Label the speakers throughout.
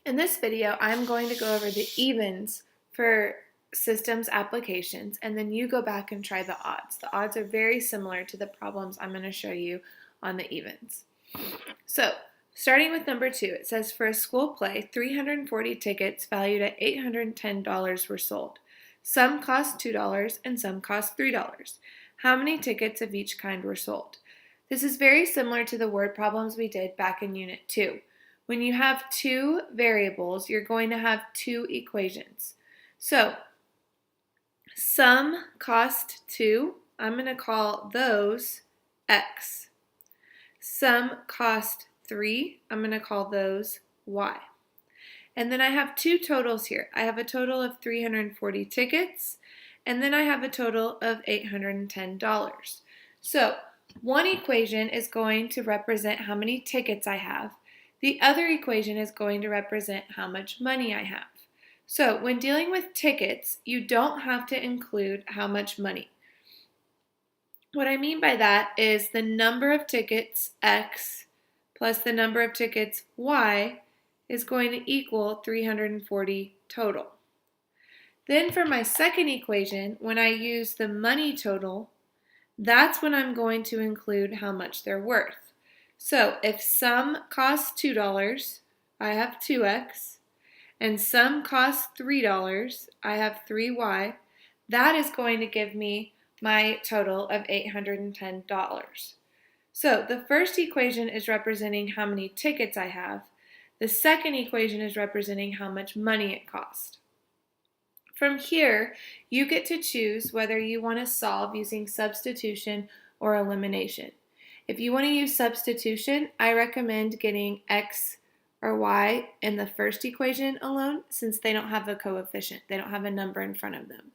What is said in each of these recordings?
Speaker 1: In this video, I'm going to go over the evens for systems applications, and then you go back and try the odds. The odds are very similar to the problems I'm going to show you on the evens. So, starting with number 2, it says for a school play, 340 tickets valued at $810 were sold. Some cost $2 and some cost $3. How many tickets of each kind were sold? This is very similar to the word problems we did back in Unit 2. When you have two variables, you're going to have two equations. So, some cost 2, I'm going to call those x. Some cost 3, I'm going to call those y. And then I have two totals here. I have a total of 340 tickets, and then I have a total of $810. So, one equation is going to represent how many tickets I have. The other equation is going to represent how much money I have. So when dealing with tickets, you don't have to include how much money. What I mean by that is the number of tickets, x, plus the number of tickets, y, is going to equal 340 total. Then for my second equation, when I use the money total, that's when I'm going to include how much they're worth. So if some costs $2, I have 2x, and some costs $3, I have 3y. That is going to give me my total of $810. So the first equation is representing how many tickets I have. The second equation is representing how much money it cost. From here, you get to choose whether you want to solve using substitution or elimination. If you want to use substitution, I recommend getting x or y in the first equation alone since they don't have a coefficient. They don't have a number in front of them.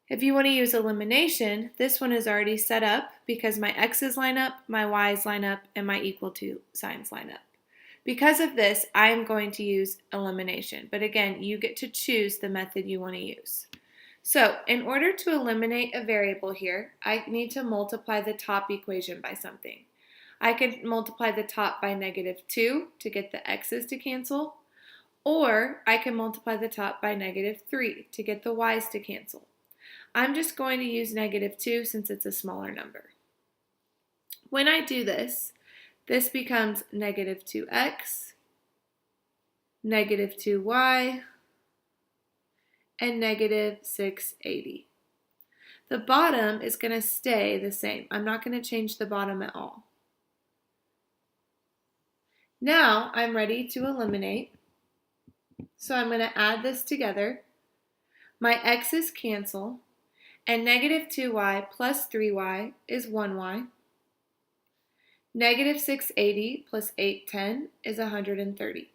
Speaker 1: If you want to use elimination, this one is already set up because my x's line up, my y's line up, and my equal to signs line up. Because of this, I am going to use elimination. But again, you get to choose the method you want to use. So, in order to eliminate a variable here, I need to multiply the top equation by something. I can multiply the top by -2 to get the x's to cancel, or I can multiply the top by -3 to get the y's to cancel. I'm just going to use -2 since it's a smaller number. When I do this, this becomes -2x, -2y, and -680. The bottom is going to stay the same. I'm not going to change the bottom at all. Now I'm ready to eliminate. So I'm going to add this together. My x's cancel, and -2y plus 3y is 1y. -680 plus 810 is 130.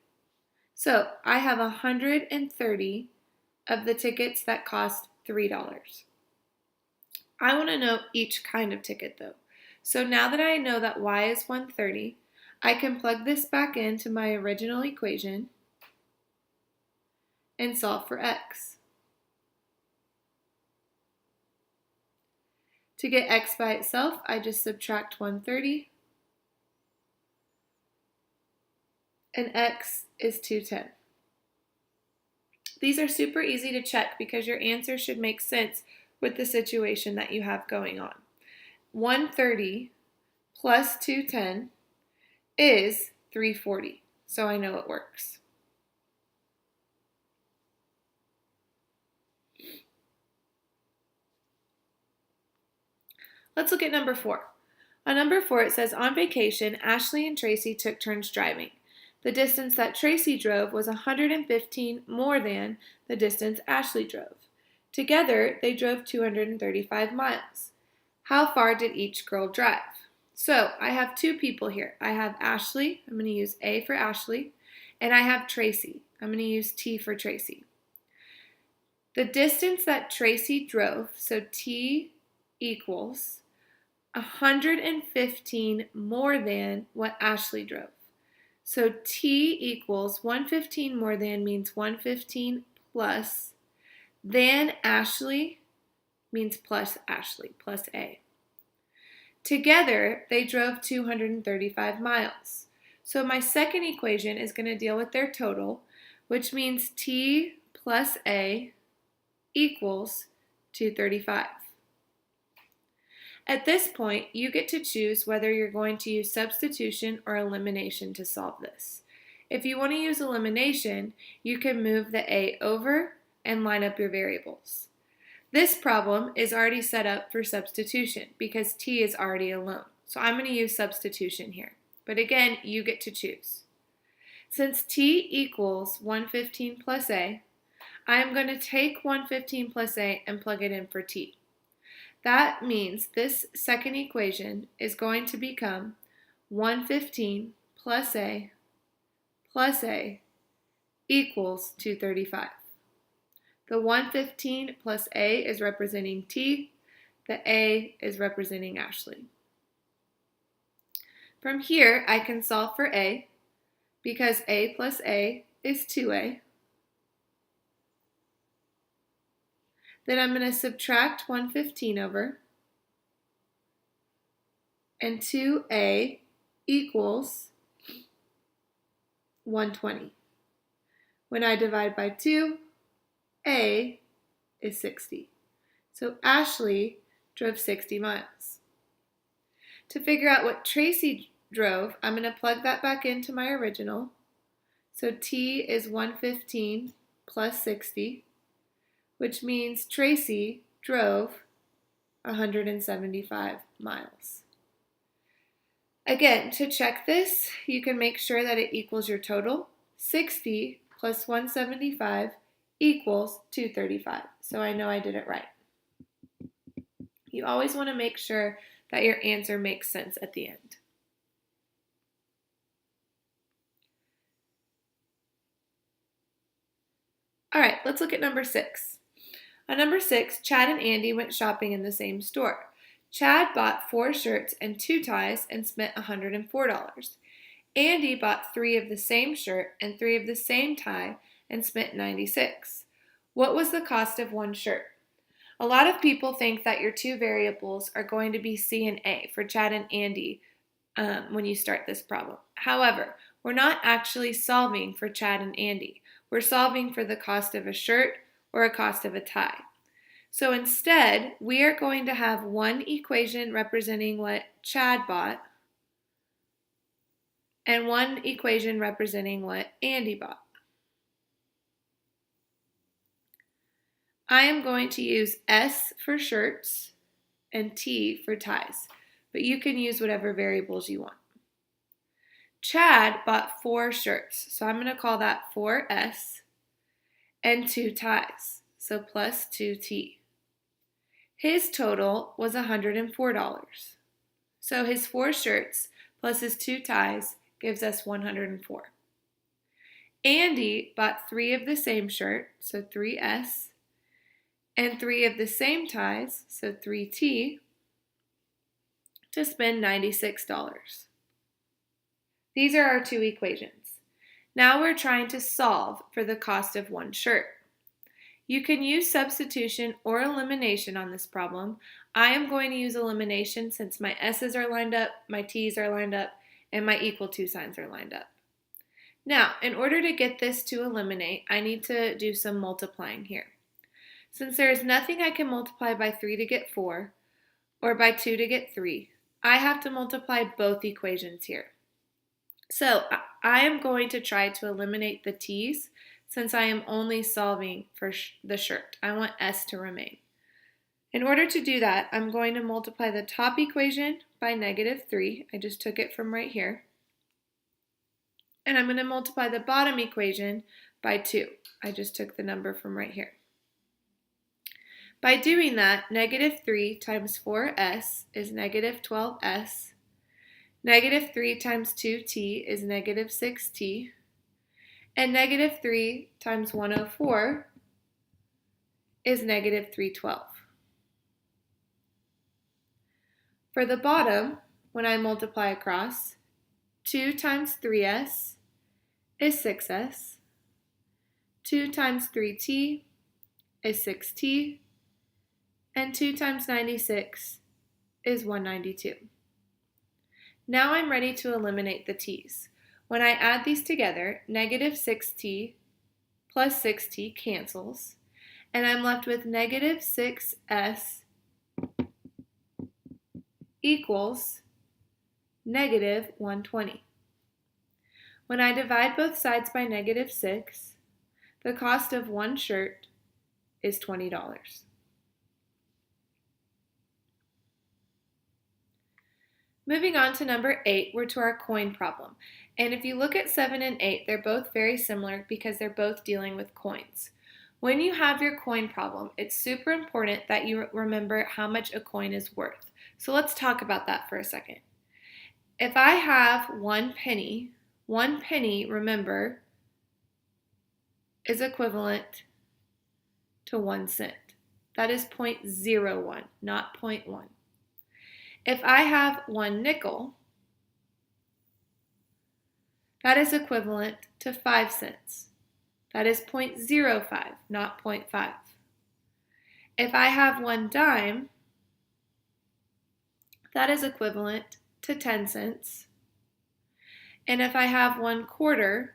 Speaker 1: So I have 130 of the tickets that cost $3. I want to know each kind of ticket though. So now that I know that y is 130, I can plug this back into my original equation and solve for x. To get x by itself, I just subtract 130, and x is 210. These are super easy to check because your answer should make sense with the situation that you have going on. 130 plus 210 is 340, so I know it works. Let's look at number 4. On number 4, it says, on vacation, Ashley and Tracy took turns driving. The distance that Tracy drove was 115 more than the distance Ashley drove. Together, they drove 235 miles. How far did each girl drive? So, I have two people here. I have Ashley, I'm going to use A for Ashley, and I have Tracy. I'm going to use T for Tracy. The distance that Tracy drove, so T equals 115 more than what Ashley drove. So T equals 115 more than means 115 plus, than Ashley means plus Ashley, plus A. Together, they drove 235 miles. So my second equation is going to deal with their total, which means t plus a equals 235. At this point, you get to choose whether you're going to use substitution or elimination to solve this. If you want to use elimination, you can move the a over and line up your variables. This problem is already set up for substitution because t is already alone. So I'm going to use substitution here. But again, you get to choose. Since t equals 115 plus a, I am going to take 115 plus a and plug it in for t. That means this second equation is going to become 115 plus a equals 235. The 115 plus a is representing t, the a is representing Ashley. From here, I can solve for a because a plus a is 2a. Then I'm going to subtract 115 over, and 2a equals 120. When I divide by 2, a is 60. So Ashley drove 60 miles. To figure out what Tracy drove, I'm going to plug that back into my original. So t is 115 plus 60, which means Tracy drove 175 miles. Again, to check this, you can make sure that it equals your total. 60 plus 175 equals 235. So I know I did it right. You always want to make sure that your answer makes sense at the end. All right, let's look at number 6. On number 6, Chad and Andy went shopping in the same store. Chad bought 4 shirts and 2 ties and spent $104. Andy bought 3 of the same shirt and 3 of the same tie and spent $96. What was the cost of 1 shirt? A lot of people think that your 2 variables are going to be C and A for Chad and Andy when you start this problem. However, we're not actually solving for Chad and Andy. We're solving for the cost of a shirt or a cost of a tie. So instead, we are going to have one equation representing what Chad bought and one equation representing what Andy bought. I am going to use S for shirts and T for ties, but you can use whatever variables you want. Chad bought 4 shirts, so I'm going to call that 4S, and 2 ties, so plus 2T. His total was $104. So his 4 shirts plus his 2 ties gives us 104. Andy bought 3 of the same shirt, so 3S, and 3 of the same ties, so 3T, to spend $96. These are our 2 equations. Now we're trying to solve for the cost of 1 shirt. You can use substitution or elimination on this problem. I am going to use elimination since my S's are lined up, my T's are lined up, and my equal to signs are lined up. Now, in order to get this to eliminate, I need to do some multiplying here. Since there is nothing I can multiply by 3 to get 4, or by 2 to get 3, I have to multiply both equations here. So I am going to try to eliminate the T's since I am only solving for the shirt. I want S to remain. In order to do that, I'm going to multiply the top equation by -3. I just took it from right here. And I'm going to multiply the bottom equation by 2. I just took the number from right here. By doing that, -3 times 4S is -12S. -3 times 2T is -6T. And -3 times 104 is -312. For the bottom, when I multiply across, 2 times 3S is 6S. 2 times 3T is 6T. And 2 times 96 is 192. Now I'm ready to eliminate the T's. When I add these together, negative 6t plus 6t cancels, and I'm left with negative 6s equals negative 120. When I divide both sides by negative 6, the cost of one shirt is $20. Moving on to number 8, we're to our coin problem. And if you look at 7 and 8, they're both very similar because they're both dealing with coins. When you have your coin problem, it's super important that you remember how much a coin is worth. So let's talk about that for a second. If I have 1 penny, remember, is equivalent to 1 cent. That is 0.01, not 0.1. If I have 1 nickel, that is equivalent to 5 cents. That is 0.05, not 0.5. If I have 1 dime, that is equivalent to 10 cents. And if I have 1 quarter,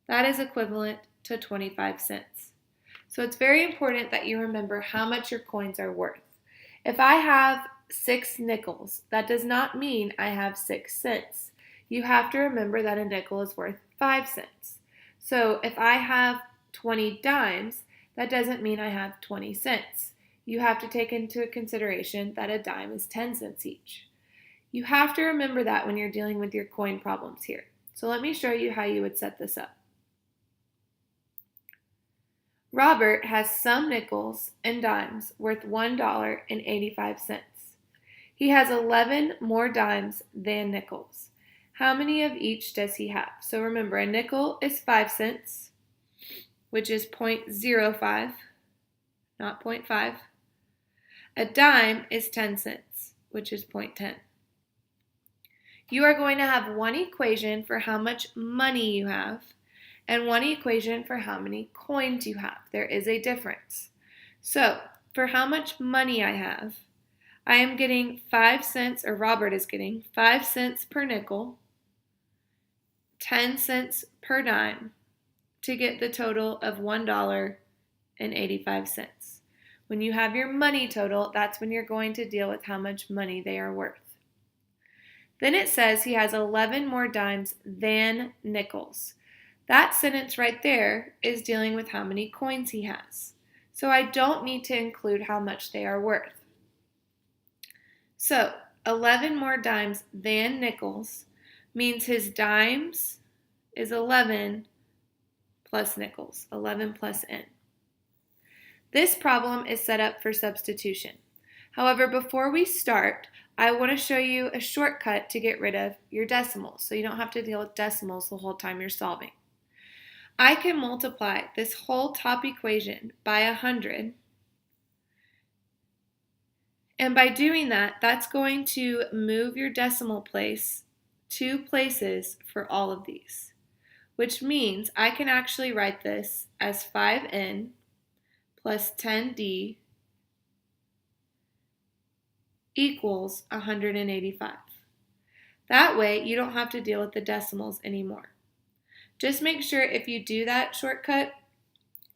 Speaker 1: that is equivalent to 25 cents. So it's very important that you remember how much your coins are worth. If I have 6 nickels, that does not mean I have 6 cents. You have to remember that a nickel is worth 5 cents. So if I have 20 dimes, that doesn't mean I have 20 cents. You have to take into consideration that a dime is 10 cents each. You have to remember that when you're dealing with your coin problems here. So let me show you how you would set this up. Robert has some nickels and dimes worth $1.85. He has 11 more dimes than nickels. How many of each does he have? So remember, a nickel is 5 cents, which is 0.05, not 0.5. A dime is 10 cents, which is 0.10. You are going to have one equation for how much money you have and one equation for how many coins you have. There is a difference. So, for how much money I have, I am getting 5 cents, or Robert is getting 5 cents per nickel, 10 cents per dime, to get the total of $1.85. When you have your money total, that's when you're going to deal with how much money they are worth. Then it says he has 11 more dimes than nickels. That sentence right there is dealing with how many coins he has. So I don't need to include how much they are worth. So 11 more dimes than nickels means his dimes is 11 plus nickels, 11 plus n. This problem is set up for substitution. However, before we start, I want to show you a shortcut to get rid of your decimals, so you don't have to deal with decimals the whole time you're solving. I can multiply this whole top equation by 100, and by doing that, that's going to move your decimal place 2 places for all of these, which means I can actually write this as 5n plus 10d equals 185. That way, you don't have to deal with the decimals anymore. Just make sure if you do that shortcut,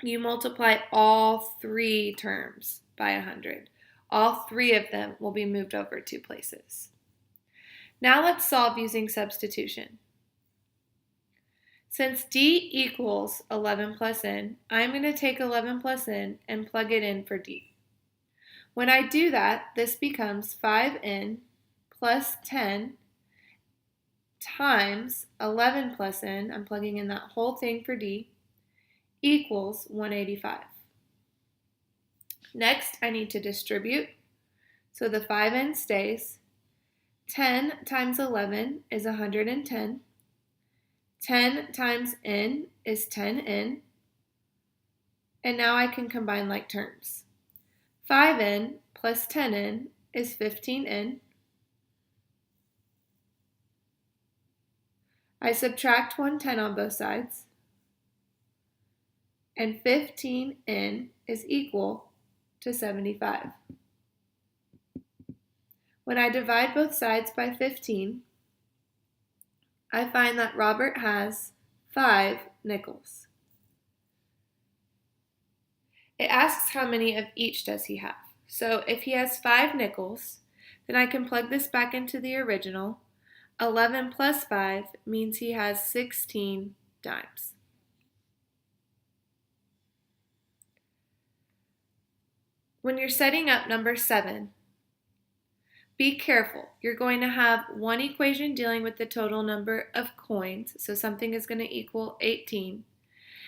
Speaker 1: you multiply all 3 terms by 100. All 3 of them will be moved over 2 places. Now let's solve using substitution. Since d equals 11 plus n, I'm going to take 11 plus n and plug it in for d. When I do that, this becomes 5n plus 10 times 11 plus n, I'm plugging in that whole thing for d, equals 185. Next, I need to distribute. So the 5n stays. 10 times 11 is 110. 10 times n is 10n. And now I can combine like terms. 5n plus 10n is 15n. I subtract 110 on both sides, and 15n is equal to 75. When I divide both sides by 15, I find that Robert has 5 nickels. It asks how many of each does he have. So if he has 5 nickels, then I can plug this back into the original. 11 plus 5 means he has 16 dimes. When you're setting up number 7, be careful. You're going to have one equation dealing with the total number of coins, so something is going to equal 18.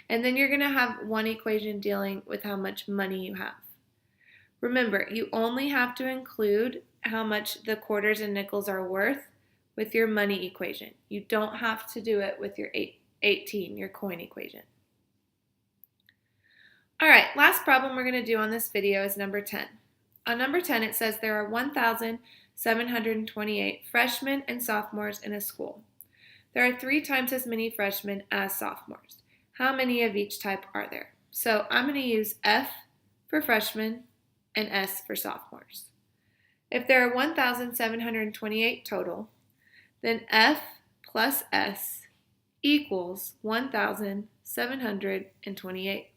Speaker 1: And then you're going to have one equation dealing with how much money you have. Remember, you only have to include how much the quarters and nickels are worth with your money equation. You don't have to do it with your 18, your coin equation. All right, last problem we're going to do on this video is number 10. On number 10, it says there are 1,728 freshmen and sophomores in a school. There are 3 times as many freshmen as sophomores. How many of each type are there? So I'm going to use F for freshmen and S for sophomores. If there are 1,728 total, then F plus S equals 1,728.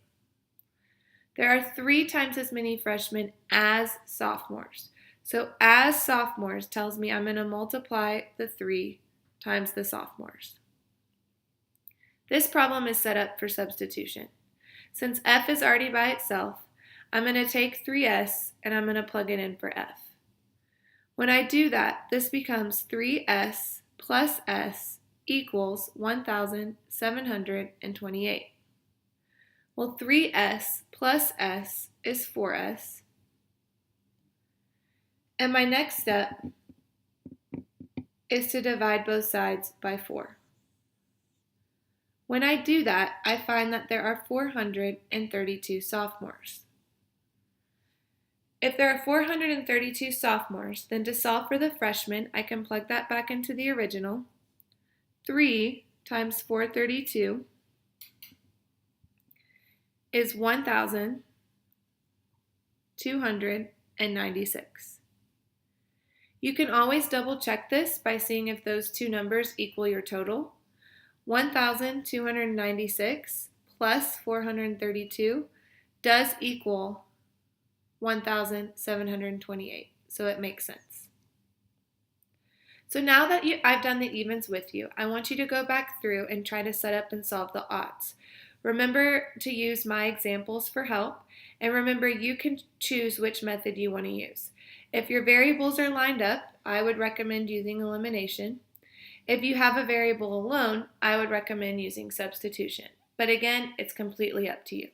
Speaker 1: There are 3 times as many freshmen as sophomores. So as sophomores tells me I'm going to multiply the 3 times the sophomores. This problem is set up for substitution. Since F is already by itself, I'm going to take 3S and I'm going to plug it in for F. When I do that, this becomes 3S plus S equals 1,728. Well, 3S plus S is 4S. And my next step is to divide both sides by 4. When I do that, I find that there are 432 sophomores. If there are 432 sophomores, then to solve for the freshmen, I can plug that back into the original. 3 times 432 is 1,296. You can always double check this by seeing if those two numbers equal your total. 1,296 plus 432 does equal 1,728, so it makes sense. So now that I've done the evens with you, I want you to go back through and try to set up and solve the odds. Remember to use my examples for help, and remember you can choose which method you want to use. If your variables are lined up, I would recommend using elimination. If you have a variable alone, I would recommend using substitution. But again, it's completely up to you.